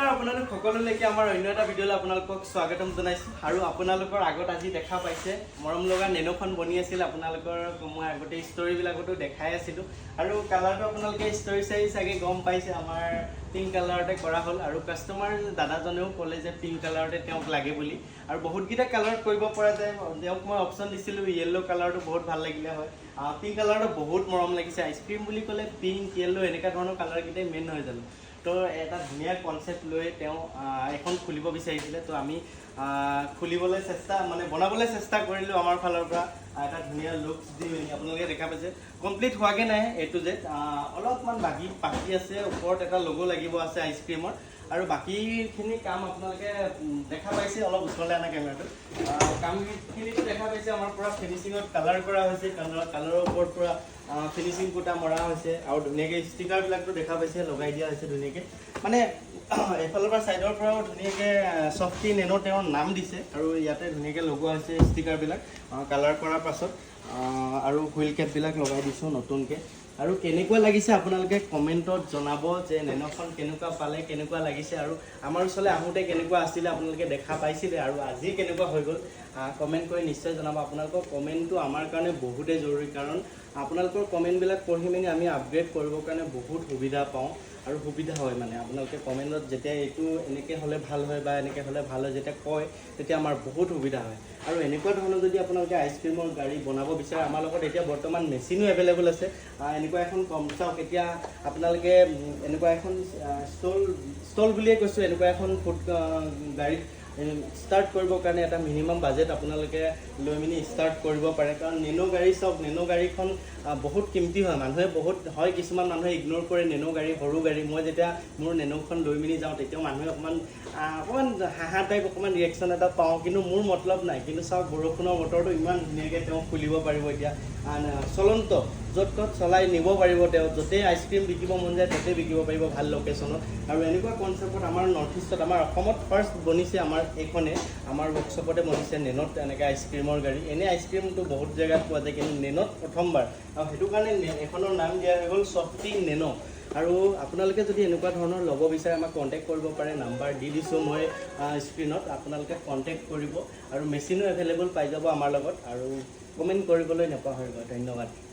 নমস্কাৰ আপোনালোক সকলোলৈকে আমাৰ অন্য এটা ভিডিঅ'লৈ আপোনালোকক স্বাগতম জনাইছোঁ আৰু আপোনালোকৰ আগত আজি দেখা পাইছে মৰম লগা নেনোখন বনি আছিল আপোনালোকৰ মই আগতে ষ্টৰীবিলাকতো দেখাই আছিলোঁ আৰু কালাৰটো আপোনালোকে ষ্টৰী চাই চাগে গম পাইছে আমাৰ পিংক কালাৰতে কৰা হ'ল আৰু কাষ্টমাৰ দাদাজনেও ক'লে যে পিংক কালাৰতে তেওঁক লাগে বুলি আৰু বহুতকেইটা কালাৰত কৰিব পৰা যায় তেওঁক মই অপশ্যন দিছিলোঁ য়েল্লো কালাৰটো বহুত ভাল লাগিলে হয় পিংক কালাৰটো বহুত মৰম লাগিছে আইচক্ৰীম বুলি ক'লে পিংক য়েল্লো এনেকুৱা ধৰণৰ কালাৰকেইটাই মেইন নহয় জানো তো এটা ধুনীয়া কনচেপ্ট লৈ তেওঁ এখন খুলিব বিচাৰিছিলে তো আমি খুলিবলৈ চেষ্টা মানে বনাবলৈ চেষ্টা কৰিলোঁ আমাৰ ফালৰ পৰা এটা ধুনীয়া লুকছ দি মেলি আপোনালোকে দেখা পাইছে কমপ্লিট হোৱাগৈ নাই এইটো যে অলপমান বাকী আছে ওপৰত এটা লগো লাগিব আছে আইচক্ৰীমৰ আৰু বাকীখিনি কাম আপোনালোকে দেখা পাইছে অলপ ওচৰলৈ আনা কেমেৰাটো কামখিনিতো দেখা পাইছে আমাৰ পৰা ফিনিচিঙত কালাৰ কৰা হৈছে কালাৰৰ ওপৰত পৰা ফিনিচিং কুটা মৰা হৈছে আৰু ধুনীয়াকৈ ষ্টিকাৰবিলাকতো দেখা পাইছে লগাই দিয়া হৈছে ধুনীয়াকৈ মানে এইফালৰ পৰা ছাইডৰ পৰাও ধুনীয়াকৈ চফটি নেনো তেওঁৰ নাম দিছে আৰু ইয়াতে ধুনীয়াকৈ লগোৱা হৈছে ষ্টিকাৰবিলাক কালাৰ কৰাৰ পাছত আৰু হুইল কেপবিলাক লগাই দিছোঁ নতুনকৈ আৰু কেনেকুৱা লাগিছে আপোনালোকে কমেণ্টত জনাব যে নেনোখন কেনেকুৱা পালে কেনেকুৱা লাগিছে আৰু আমাৰ ওচৰলৈ আহোঁতে কেনেকুৱা আছিলে আপোনালোকে দেখা পাইছিলে আৰু আজি কেনেকুৱা হৈ গ'ল কমেণ্ট কৰি নিশ্চয় জনাব আপোনালোকৰ কমেণ্টটো আমাৰ কাৰণে বহুতেই জৰুৰী কাৰণ আপোনালোকৰ কমেণ্টবিলাক পঢ়ি মেলি আমি আপগ্ৰেড কৰিবৰ কাৰণে বহুত সুবিধা পাওঁ আৰু সুবিধা হয় মানে আপোনালোকে কমেণ্টত যেতিয়া এইটো এনেকৈ হ'লে ভাল হয় বা এনেকৈ হ'লে ভাল হয় যেতিয়া কয় তেতিয়া আমাৰ বহুত সুবিধা হয় আৰু এনেকুৱা ধৰণৰ যদি আপোনালোকে আইচক্ৰীমৰ গাড়ী বনাব বিচাৰে আমাৰ লগত এতিয়া বৰ্তমান মেচিনো এভেইলেবল আছে এনেকুৱা এখন কম চাওক এতিয়া আপোনালোকে এনেকুৱা এখন ষ্টল বুলিয়ে কৈছোঁ এনেকুৱা এখন ফুড গাড়ীত ষ্টাৰ্ট কৰিবৰ কাৰণে এটা মিনিমাম বাজেট আপোনালোকে লৈ মেলি ষ্টাৰ্ট কৰিব পাৰে কাৰণ নেনো গাড়ী চাওক নেনো গাড়ীখন বহুত কিমতি হয় মানুহে বহুত হয় কিছুমান মানুহে ইগন'ৰ কৰে নেনো গাড়ী সৰু গাড়ী মই যেতিয়া মোৰ নেনোখন লৈ মেলি যাওঁ তেতিয়াও মানুহে অকণমান হাঁহা টাইপ অকণমান ৰিয়েকশ্যন এটা পাওঁ কিন্তু মোৰ মতলব নাই কিন্তু চাওক বৰষুণৰ বতৰটো ইমান ধুনীয়াকৈ তেওঁ খুলিব পাৰিব এতিয়া চলন্ত য'ত ত'ত চলাই নিব পাৰিব তেওঁ য'তেই আইচক্ৰীম বিকিব মন যায় ত'তেই বিকিব পাৰিব ভাল লোকেশ্যনত আৰু এনেকুৱা কনচেপ্টত আমাৰ নৰ্থ ইষ্টত আমাৰ অসমত ফাৰ্ষ্ট বনিছে আমাৰ এইখনে আমাৰ ৱৰ্কশ্বপতে বনিছে নেনত এনেকৈ আইচক্ৰীমৰ গাড়ী এনেই আইচক্ৰীমটো বহুত জেগাত পোৱা যায় কিন্তু নেনত প্ৰথমবাৰ আৰু সেইটো কাৰণে এইখনৰ নাম দিয়া হৈ গ'ল চফটি নেনো আৰু আপোনালোকে যদি এনেকুৱা ধৰণৰ ল'ব বিচাৰে আমাক কণ্টেক্ট কৰিব পাৰে নাম্বাৰ দি দিছোঁ মই স্ক্ৰীণত আপোনালোকে কণ্টেক্ট কৰিব আৰু মেচিনো এভেইলেবল পাই যাব আমাৰ লগত আৰু কমেণ্ট কৰিবলৈ নাপাহৰিব ধন্যবাদ